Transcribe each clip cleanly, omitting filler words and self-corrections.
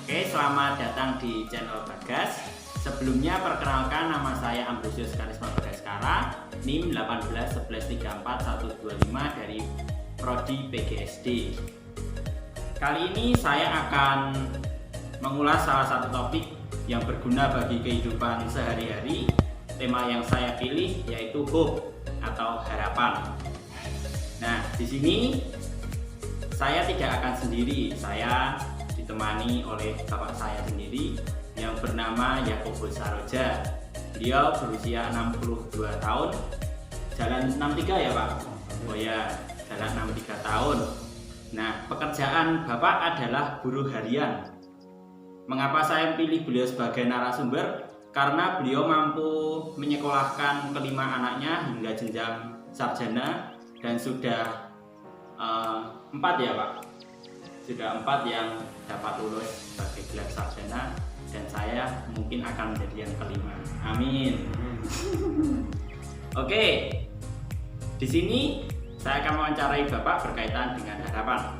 Oke, selamat datang di channel Bagas. Sebelumnya perkenalkan, nama saya Ambrosius Karisma Bagaskara, NIM 181134125 dari Prodi PGSD. Kali ini saya akan mengulas salah satu topik yang berguna bagi kehidupan sehari-hari. Tema yang saya pilih yaitu hope atau harapan. Nah, di sini saya tidak akan sendiri, saya ditemani oleh bapak saya sendiri yang bernama Yakobus Saroja. Beliau berusia 62 tahun, jalan 63 ya Pak? Oh ya, jalan 63 tahun. Nah, pekerjaan bapak adalah buruh harian. Mengapa saya pilih beliau sebagai narasumber? Karena beliau mampu menyekolahkan kelima anaknya hingga jenjang sarjana dan sudah 4 ya Pak, sudah 4 yang dapat lulus sebagai gelar sarjana dan saya mungkin akan menjadi yang kelima. Amin. Oke, di sini saya akan mewawancarai Bapak berkaitan dengan harapan.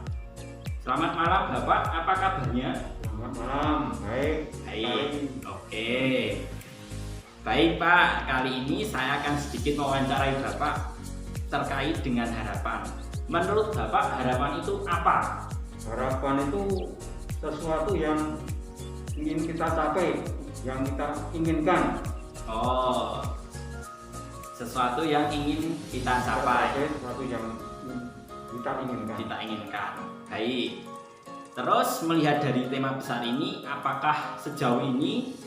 Selamat malam Bapak, apa kabarnya? Selamat malam, baik. Oke. Baik Pak, kali ini saya akan sedikit mewawancarai Bapak terkait dengan harapan. Menurut Bapak, harapan itu apa? Harapan itu sesuatu yang ingin kita capai, yang kita inginkan. Oh, sesuatu yang ingin kita capai. Sesuatu yang kita inginkan. Baik. Terus melihat dari tema besar ini, apakah sejauh ini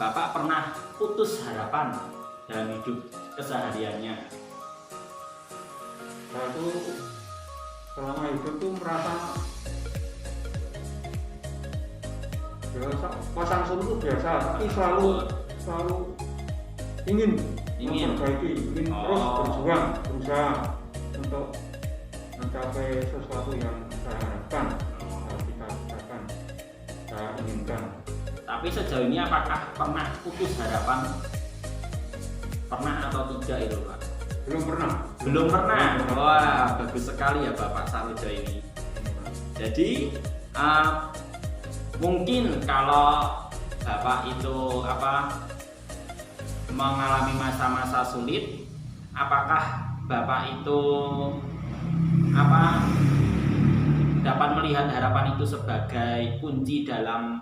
Bapak pernah putus harapan dalam hidup kesehariannya? Saya itu selama hidup tuh merasa biasa, pasang surut biasa, tapi selalu ingin memperbaiki, ingin terus berjuang, berusaha untuk mencapai sesuatu yang saya harapkan, saya inginkan. Tapi sejauh ini apakah pernah putus harapan? Pernah atau tidak itu Pak? Belum pernah. Wah, bagus sekali ya Bapak Saroja ini. Jadi mungkin kalau Bapak itu mengalami masa-masa sulit, apakah Bapak itu dapat melihat harapan itu sebagai kunci dalam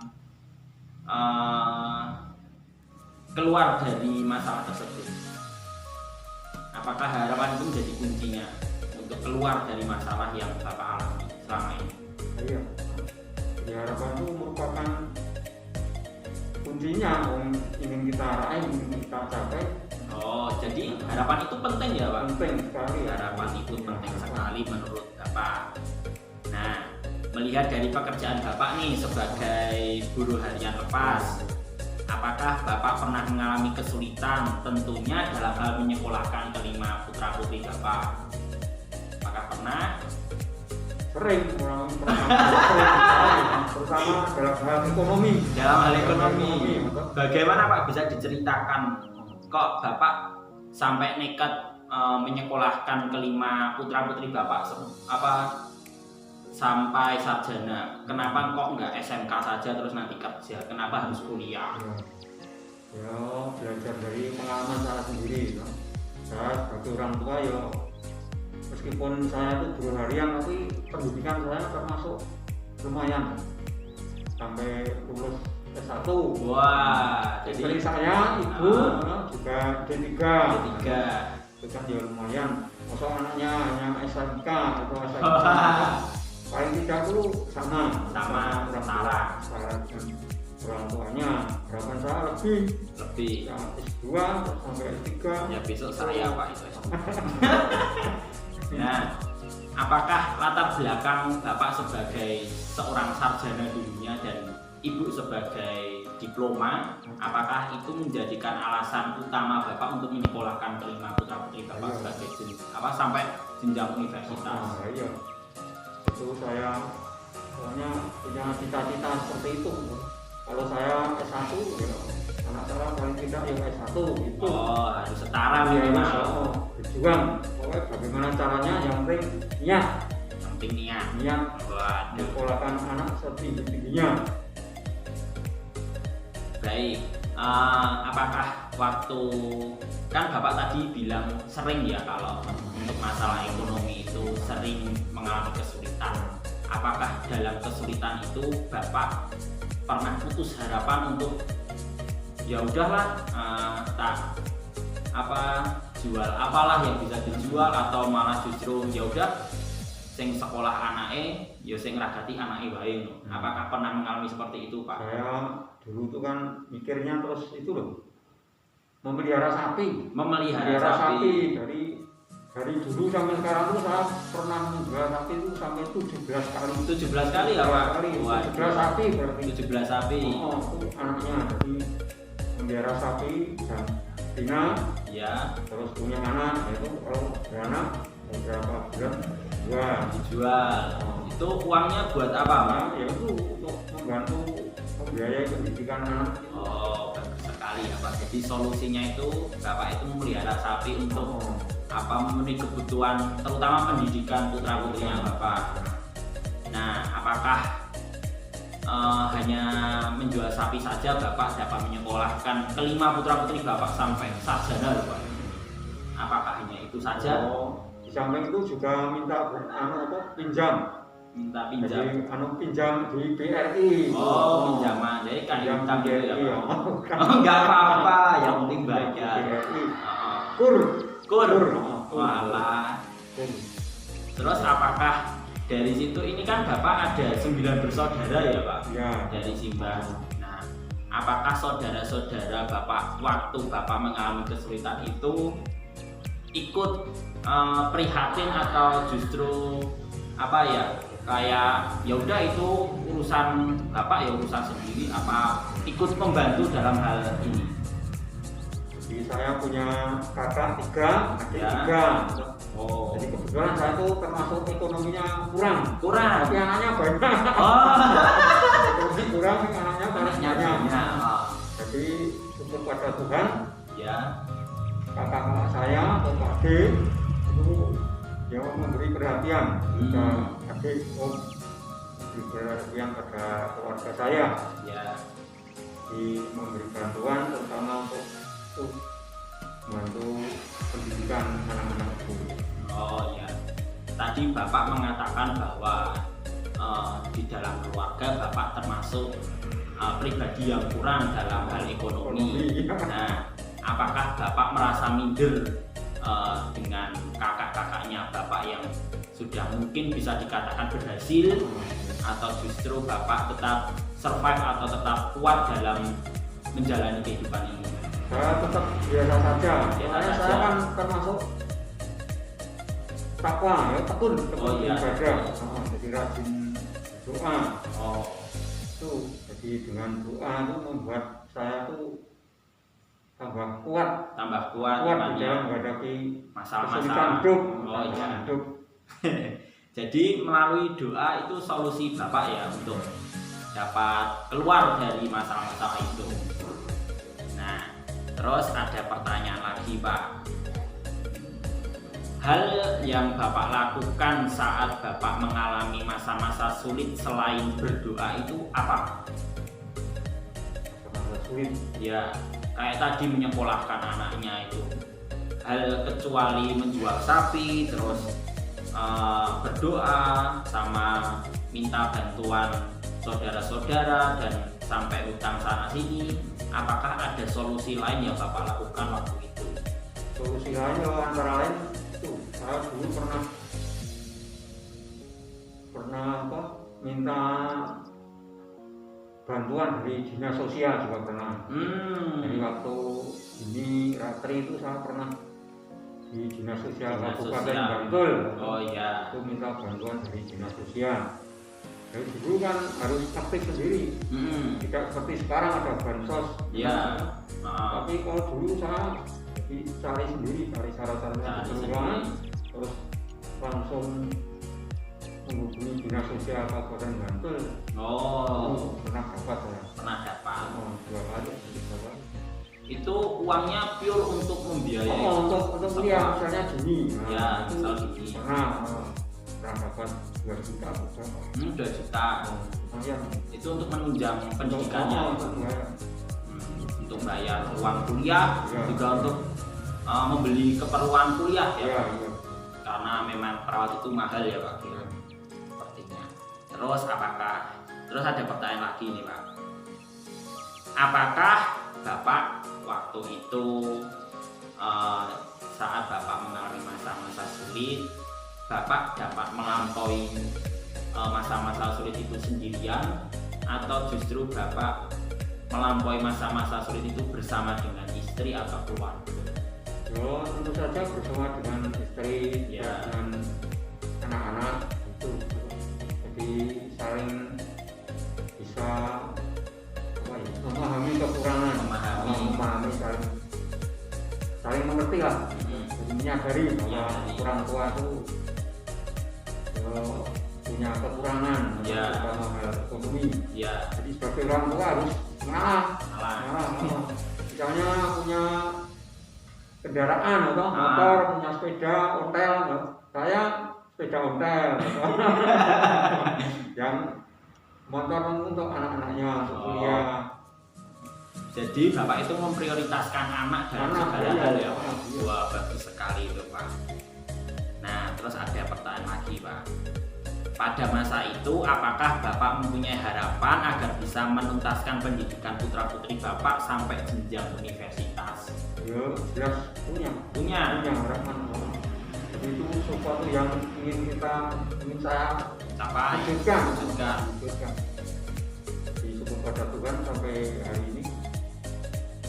keluar dari masalah tersebut? Apakah harapan itu menjadi kuncinya untuk keluar dari masalah yang Bapak alami selama ini? Iya. Ya, harapan itu merupakan kuncinya yang ingin kita raih, ingin kita capai. Oh, jadi harapan itu penting ya Pak? Penting sekali. Harapan itu penting sekali menurut Bapak. Nah, melihat dari pekerjaan Bapak nih sebagai buruh harian lepas, apakah Bapak pernah mengalami kesulitan tentunya dalam hal menyekolahkan kelima putra putri Bapak? Apakah pernah? Sering, terutama dalam hal ekonomi. Bagaimana Pak, bisa diceritakan kok Bapak sampai nekat menyekolahkan kelima putra putri Bapak sampai sarjana? Kenapa kok nggak SMK saja terus nanti kerja? Kenapa harus kuliah? Ya, belajar dari pengalaman saya sendiri. Saya sebagai orang tua ya, meskipun saya itu buruh harian, tapi pendidikan saya termasuk lumayan sampai lulus S1. Wah, Jadi jadi saya, ibu juga D3. Itu kan ya lumayan. Masa anaknya hanya SMK atau SMK, paling tidak dulu sama setara orang tuanya. Harapan saya lebih ya, S2 sampai S3. Ya besok saya Pak itu. Nah, apakah latar belakang Bapak sebagai seorang sarjana dulunya dan Ibu sebagai diploma, apakah itu menjadikan alasan utama Bapak untuk menyekolahkan kelima putra putri Bapak sebagai sampai jenjang universitas? Iya. Itu saya soalnya punya cita-cita seperti itu. Kalau saya S1 ya anak saya paling tidak yang S1 itu. Oh, harus setara minimal. Berjuang. Pokoknya bagaimana caranya yang penting niat. Niat Menyekolahkan anak setinggi-tingginya. Baik, apakah waktu kan Bapak tadi bilang sering ya kalau untuk masalah ekonomi itu sering mengalami kesulitan. Apakah dalam kesulitan itu Bapak pernah putus harapan untuk ya udahlah jual apalah yang bisa dijual, atau malah justru ya udah sing sekolah anake ya sing ngragati anake wae. Apakah pernah mengalami seperti itu, Pak? Saya dulu tuh kan mikirnya terus itu loh, memelihara sapi. Memelihara sapi. Dari dulu sampai sekarang tuh saya pernah menjual sapi itu sampai 17 kali. 17 kali ya, Pak? 17 sapi berarti. 17 sapi. Oh, itu anaknya. Jadi memelihara sapi dan betina. Ya. Terus punya anak, itu kalau beranak beberapa bulan dijual. Itu uangnya buat apa, Pak? Ya itu untuk membantu membiayai pendidikan anak. Oh, bagus sekali ya, Pak. Jadi solusinya itu Bapak itu memelihara sapi untuk memenuhi kebutuhan terutama pendidikan putra-putrinya Bapak. Nah, apakah hanya menjual sapi saja Bapak dapat menyekolahkan kelima putra-putri Bapak sampai sarjana, Pak? Apakah hanya itu saja? Di samping itu juga minta pinjam. Jadi pinjam di BRI. Oh, pinjaman. Jadi kan utang gitu ya, Pak? Oh, enggak apa-apa, yang penting bayar. BRI. Kur. Walah. Terus apakah dari situ ini kan Bapak ada 9 bersaudara ya, Pak? Ya. Dari Simbah. Nah, apakah saudara-saudara Bapak waktu Bapak mengalami kesulitan itu ikut prihatin atau justru kayak ya udah itu urusan Bapak ya urusan sendiri, apa ikut membantu dalam hal ini? Jadi saya punya kakak 3, adik 3. Oh. Jadi kebetulan saya tuh termasuk ekonominya kurang. Tapi anaknya banyak. Ekonomi kurang, anaknya banyak. Jadi syukur pada Tuhan. Ya. Kakak-kakak saya atau Pak adik itu yang memberi perhatian pada adik, memberi perhatian pada keluarga saya. Ya. Memberi bantuan terutama untuk membantu pendidikan anak-anak itu. Oh ya, tadi Bapak mengatakan bahwa di dalam keluarga Bapak termasuk pribadi yang kurang dalam hal ekonomi. Nah, apakah Bapak merasa minder dengan kakak-kakaknya Bapak yang sudah mungkin bisa dikatakan berhasil, atau justru Bapak tetap survive atau tetap kuat dalam menjalani kehidupan ini? Saya tetap biasa saja. Saya kan termasuk takwa, ya, tekun ibadah. Jadi rajin doa. Itu jadi dengan doa itu membuat saya tuh tambah kuat di dalam menghadapi masalah-masalah hidup. Hidup. Jadi melalui doa itu solusi Bapak ya untuk dapat keluar dari masalah-masalah itu. Nah, terus ada pertanyaan lagi, Pak. Hal yang Bapak lakukan saat Bapak mengalami masa-masa sulit selain berdoa itu apa? Masa sulit? Ya, kayak tadi menyekolahkan anaknya itu. Hal kecuali menjual sapi, terus berdoa, sama minta bantuan saudara-saudara dan sampai utang sana sini. Apakah ada solusi lain yang Bapak lakukan waktu itu? Solusi lain antara lain itu saya dulu pernah minta bantuan dari dinas sosial juga pernah. Jadi waktu ini Ratri itu saya pernah di dinas sosial Kabupaten Bantul. Oh iya. Itu minta bantuan dari dinas sosial. Dari dulu kan harus aktif sendiri, tidak seperti sekarang ada bansos. Ya. Tapi kalau dulu saya cari sendiri, cari cara-cara keperluan, terus langsung menghubungi dinas sosial Kabupaten Bantul. Pernah dapat saya. Pernah dapat. 2 kali, 3 kali. Itu uangnya pure untuk membiayai. Untuk kuliah misalnya Juni. Ya, misal Juni. Pernah dapat 2 juta. 2 juta. Itu untuk menunjang pendidikannya. untuk bayar uang kuliah, Ya. juga untuk membeli keperluan kuliah ya, Iya, Pak. iya. Karena memang perawat itu mahal ya Pak. Iya. Sepertinya. Terus ada pertanyaan lagi nih Pak. Apakah Bapak waktu itu saat Bapak mengalami masa-masa sulit, Bapak dapat melampaui masa-masa sulit itu sendirian, atau justru Bapak melampaui masa-masa sulit itu bersama dengan istri atau keluarga? Yo, tentu saja bersama dengan istri, Ya. dengan anak-anak itu. Jadi saling bisa apa ya, memahami kekurangan, memahami saling mengerti lah. Jadi menyadari bahwa orang tua itu punya kekurangan, Ya. terutama hal ekonomi. Ya, Jadi sebagai orang tua harus mengalah. malah. Misalnya punya kendaraan atau motor, punya sepeda ontel, saya sepeda ontel yang motor untuk anak-anaknya untuk kuliah. Jadi Bapak itu memprioritaskan anak dalam Anak, segala iya, hal ya iya. Pak. Wah, bagus sekali itu Pak. Nah, terus ada pertanyaan lagi Pak. Pada masa itu, apakah Bapak mempunyai harapan agar bisa menuntaskan pendidikan putra-putri Bapak sampai jenjang universitas? Ya jelas punya Punya. harapan. Jadi itu sesuatu yang ingin saya Capai. wujudkan. Wujudkan. Syukur pada Tuhan sampai hari ini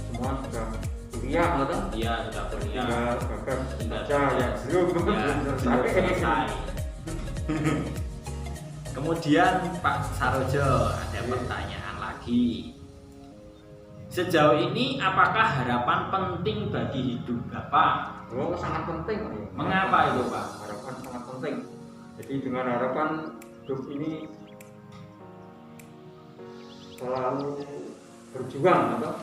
semua sudah kuliah, atau Iya, sudah kuliah. tinggal gagas Tinggal saja ya belum Ya, belum selesai. Kemudian Pak Sarojo, ada pertanyaan lagi. Sejauh ini apakah harapan penting bagi hidup Bapak? Oh, sangat penting. Ya. Mengapa itu Pak? Harapan sangat penting. Jadi dengan harapan hidup ini selalu berjuang, atau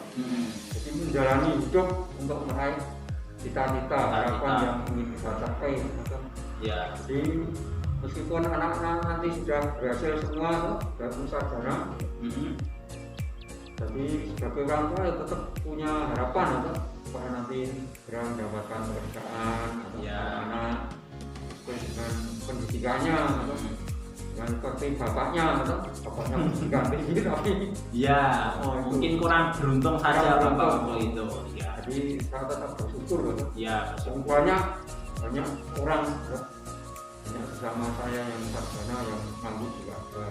jadi menjalani hidup untuk meraih cita-cita, harapan yang ingin kita capai. Atau, Ya, jadi meskipun anak-anak nanti sudah berhasil semua, sudah sarjana, tapi sebagai orang tua ya tetap punya harapan, atau supaya nanti segera mendapatkan pekerjaan atau Ya. anak sesuai dengan pendidikannya, atau dengan seperti bapaknya, atau bapaknya pendidikan tinggi tapi ya, Oh, itu. mungkin kurang beruntung saja Kurang Bapak beruntung. waktu itu. Ya, jadi saya tetap bersyukur, atau ya, banyak orang, banyak sesama saya yang sarjana yang nganggur juga ada,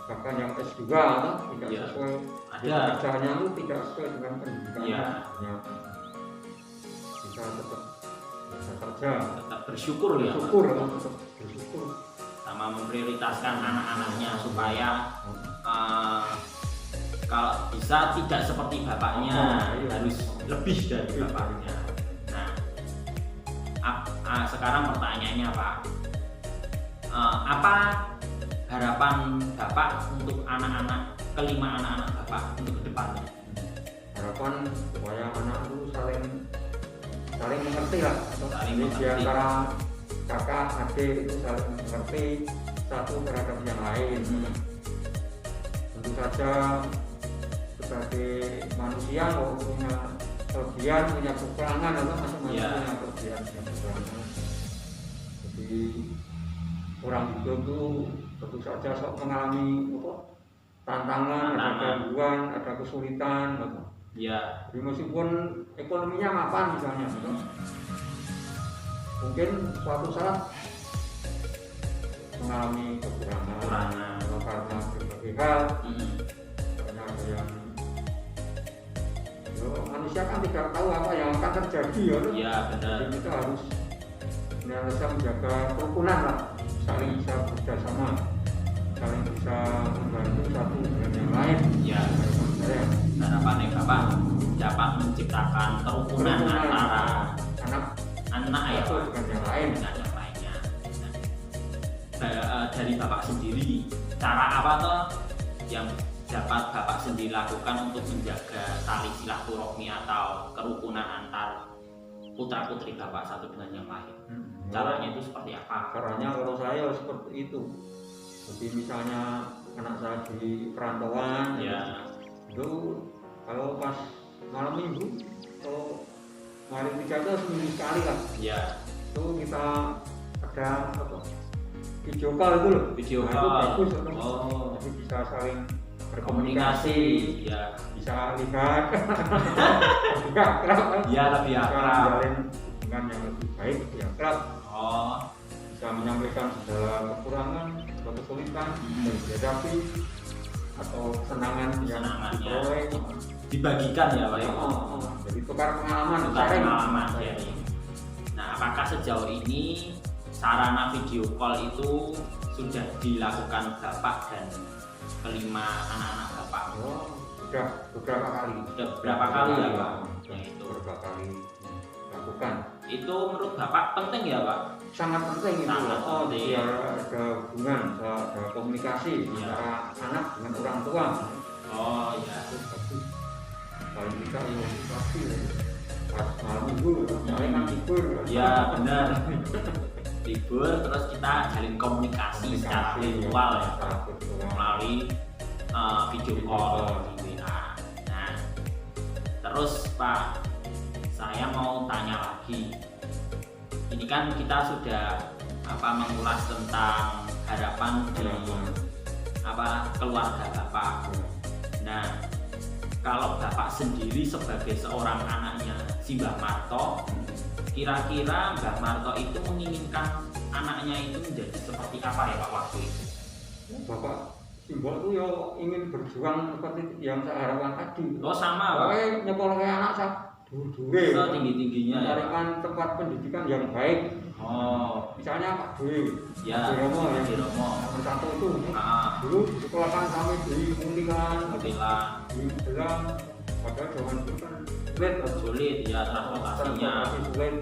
bahkan yang S2 atau tidak Ya. sesuai ada. pekerjaannya itu tidak sesuai dengan pendidikannya. Ya. Ya. Bisa tetap bisa saja Tetap bersyukur ya, Pak. bersyukur, tetap bersyukur. Sama memprioritaskan anak-anaknya supaya kalau bisa tidak seperti bapaknya, Iya. harus lebih dari bapaknya. Nah, sekarang pertanyaannya Pak, apa harapan Bapak untuk kelima anak-anak Bapak untuk kedepannya? Harapan supaya anak itu saling mengerti lah, atau Saling jadi mengerti. di antara kakak adik itu saling mengerti satu terhadap yang lain. Tentu saja sebagai manusia kalau punya kelebihan, punya kekurangan, atau masing-masing Ya. punya kelebihan, punya kekurangan. Jadi orang hidup itu tentu saja sok mengalami tantangan, ada gangguan, ada kesulitan, gitu. Ya, Jadi meskipun ekonominya mapan misalnya, gitu. Mungkin suatu saat mengalami kekurangan atau karena berbagai hal, karena ada yang manusia kan tidak tahu apa yang akan terjadi, ya. ya benar. Jadi kita harus benar-benar menjaga kerukunan lah, saling bisa bekerjasama, saling bisa membantu satu dengan yang lain. Ya, Harapan saya harapannya Bapak dapat menciptakan kerukunan antara anak ya satu Pak, dengan yang lain. dengan yang lainnya. Dari Bapak sendiri, cara apa toh yang dapat Bapak sendiri lakukan untuk menjaga tali silaturahmi atau kerukunan antar putra-putri Bapak satu dengan yang lain? Caranya itu seperti apa? Caranya kalau saya seperti itu. Jadi misalnya anak saya di perantauan, Ya, itu kalau pas malam minggu atau hari 3 itu seminggu sekali lah. Ya. Itu kita ada apa? Video call itu loh. Video Nah, call. itu bagus loh. Oh. Jadi bisa saling Komunikasi. Ya. bisa lihat juga akrab, Ya lebih bisa akrab. menjalin hubungan yang lebih baik, lebih akrab, Oh. bisa menyampaikan segala kekurangan atau kesulitan yang dihadapi atau kesenangan yang Kesenangannya. diperoleh. Dibagikan ya Pak ya. Jadi tukar pengalaman, Tukar sharing. pengalaman ya. Nah, apakah sejauh ini sarana video call itu sudah dilakukan Bapak dan kelima anak-anak Bapak? Oh, sudah beberapa kali. Sudah berapa kali ya Pak? Sudah Nah, itu. beberapa kali lakukan. Itu menurut Bapak penting ya Pak? Sangat penting itu. Sangat penting. Biar ada hubungan, ada komunikasi Iya. antara anak dengan orang tua. Oh ya. Itu bagus. Paling tidak komunikasi pas malam minggu, paling kan tidur. Ya benar. Libur terus kita jalin komunikasi secara virtual ya Pak, Secara virtual. melalui video call di WA. Nah, terus Pak, saya mau tanya lagi. Ini kan kita sudah mengulas tentang harapan di keluarga Bapak. Nah, kalau Bapak sendiri sebagai seorang anaknya si Mbah Marto, kira-kira Mbah Marto itu menginginkan anaknya itu menjadi seperti apa ya Pak waktu itu? Bapak simbol itu ya ingin berjuang seperti yang saya harapkan tadi. Oh sama Pak? Pokoknya nyekolahkan anak saya dulu-dulu. Setinggi-tingginya ya? Mencarikan tempat pendidikan yang baik. Oh Misalnya Pak Dwi, ya, Di Romo ya, di Romo. nomor 1 itu. Ah, Dulu disekolahkan sampai di Muntingan, bilang di Belang. Padahal zaman dulu kan sulit, sulit ya transportasinya. transportasi sulit.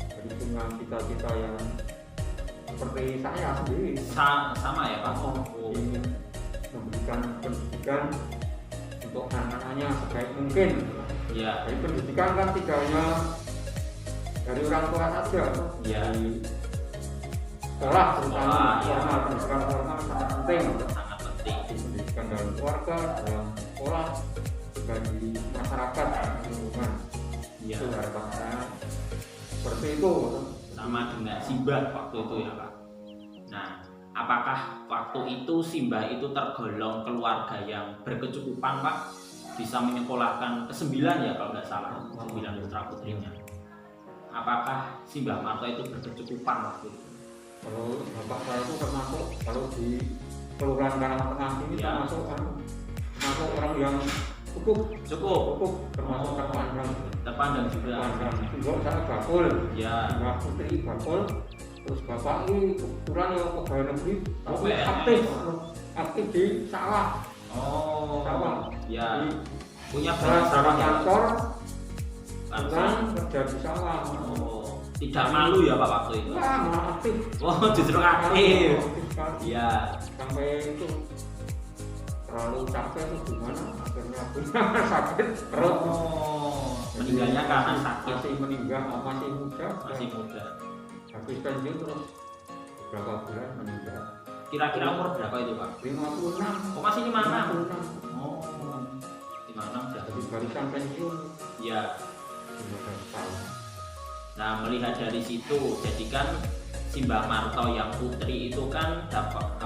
Jadi dengan cita-cita yang seperti saya sendiri. Sama ya Pak? Ingin memberikan pendidikan untuk anak-anaknya sebaik mungkin. Ya, Jadi pendidikan kan tidak hanya dari orang tua saja, ya. di sekolah terutama Sekolah, ya. formal, pendidikan formal sangat penting. Sangat penting. Di pendidikan dalam keluarga, dalam sekolah, juga di masyarakat, lingkungan. Ya, Itu harapan saya seperti itu. sama dengan Simbah waktu itu ya Pak. Nah, apakah waktu itu Simbah itu tergolong keluarga yang berkecukupan Pak? Bisa menyekolahkan ke-9 ya kalau nggak salah, 9 putra putrinya. Apakah Simbah Marto itu berkecukupan waktu itu? Kalau bapak saya itu termasuk kalau di kelurahan Karangtengah ini Ya. termasuk orang yang cukup termasuk terpandang Terpandang juga. juga saya bakul Ya, Mbak Putri bakul, terus bapak ini kebetulan ya pegawai negeri tapi PNS. aktif di sawah oh, ya. di Punya banyak sawah ya. kantor Langsung. dan kerja di sawah. Oh, tidak malu ya Pak waktu itu? Wah, malah aktif. Oh, justru aktif. Aktif sekali. Iya. Sampai itu terlalu capek itu gimana akhirnya punya sakit perut. Oh, meninggalnya karena sakit. Masih meninggal, masih muda. Masih muda. Habis pensiun terus beberapa bulan meninggal. Kira-kira umur berapa itu Pak? 56. Oh, masih 56. 56. Oh, 56 sudah. Jadi barisan pensiun Ya. 15 tahun. Nah, melihat dari situ, jadi kan Simbah Marto yang putri itu kan dapat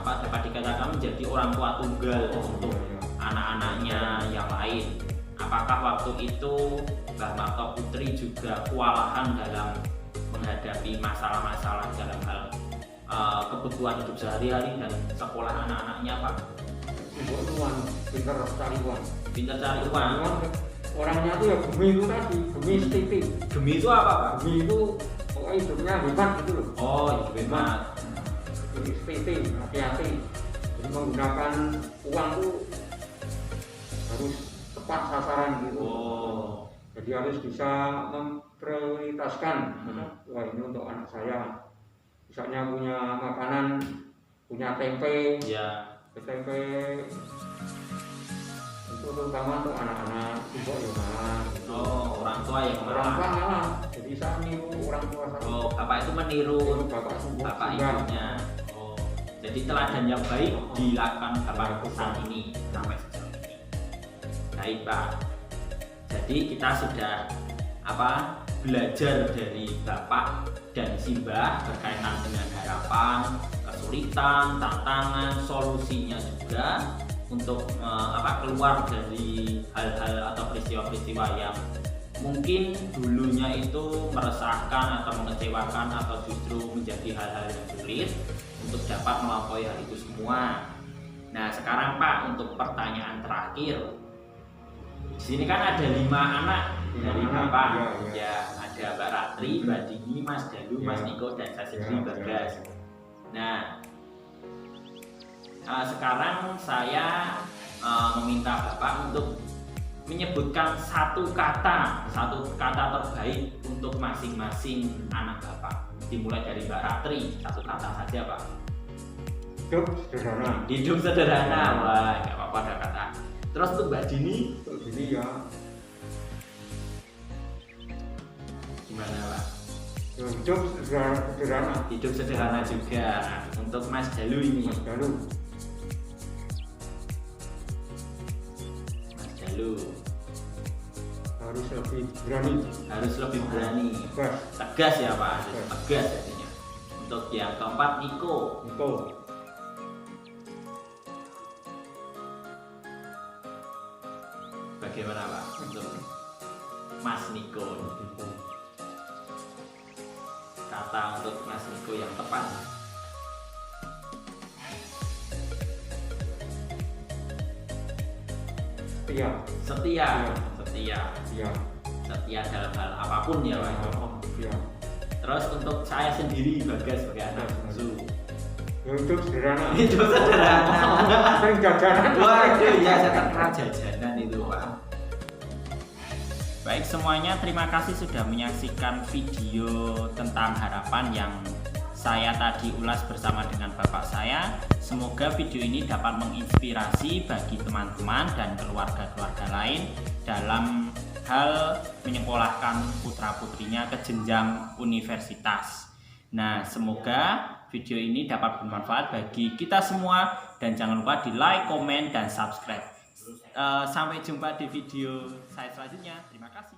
dikatakan menjadi orang tua tunggal untuk anak-anaknya yang lain. Apakah waktu itu Mbah Marto putri juga kewalahan dalam menghadapi masalah-masalah dalam hal kebutuhan hidup sehari-hari dan sekolah anak-anaknya Pak? Ibu tuan, pinter cari uang. Pintar cari uang. Orangnya tuh ya Gemi itu tadi, Gemi Stiti. Gemi itu apa Pak? Gemi itu pokoknya hidupnya hebat gitu loh. Oh, itu hebat. Gemi Stiti, hati-hati. Jadi menggunakan uang tuh harus tepat sasaran gitu. Oh, Jadi harus bisa memprioritaskan. Wah, ini untuk anak saya. Misalnya punya makanan, punya tempe, ya. tempe itu terutama untuk anak-anak ibu ya malah. Oh, orang tua yang Orang tua malah. malah. Jadi saya niru orang tua saya. Oh, bapak itu meniru Bapak sungguh bapak sungguh. ibunya. Oh, jadi teladan yang baik dilakukan bapak saat ini sampai sejauh ini. Baik Pak. Jadi kita sudah belajar dari Bapak dan Simbah berkaitan dengan harapan, kesulitan, tantangan, solusinya juga untuk keluar dari hal-hal atau peristiwa-peristiwa yang mungkin dulunya itu meresahkan atau mengecewakan atau justru menjadi hal-hal yang sulit untuk dapat melampaui hal itu semua. Nah sekarang Pak, untuk pertanyaan terakhir, di sini kan ada 5 anak dari Bapak, ya ada Mbak Ratri, Mbak Dini, Mas Dalu, Mas Niko, dan saya sendiri Bagas. Nah sekarang saya meminta Bapak untuk menyebutkan satu kata terbaik untuk masing-masing anak Bapak. Dimulai dari Mbak Ratri, satu kata saja Pak. Hidup sederhana. Hidup sederhana, wah nggak apa-apa ada kata. Terus untuk Mbak Dini? Untuk Dini ya. Gimana Pak? Hidup sederhana. Hidup sederhana juga. Untuk Mas Dalu ini? Mas Dalu. Harus lebih berani. Tegas ya Pak, tegas jadinya. Untuk yang keempat Niko. Bagaimana Pak untuk Mas Niko? Kata untuk Mas Niko yang tepat. Setia dalam hal apapun ya Pak. Terus untuk saya sendiri Bagas sebagai anak bungsu, hidup sederhana. Sering jajanan. Waduh ya, saya terkenal jajanan itu Pak. Baik semuanya, terima kasih sudah menyaksikan video tentang harapan yang saya tadi ulas bersama dengan Bapak saya. Semoga video ini dapat menginspirasi bagi teman-teman dan keluarga-keluarga lain dalam hal menyekolahkan putra-putrinya ke jenjang universitas. Nah, semoga video ini dapat bermanfaat bagi kita semua dan jangan lupa di like, komen, dan subscribe. Sampai jumpa di video saya selanjutnya. Terima kasih.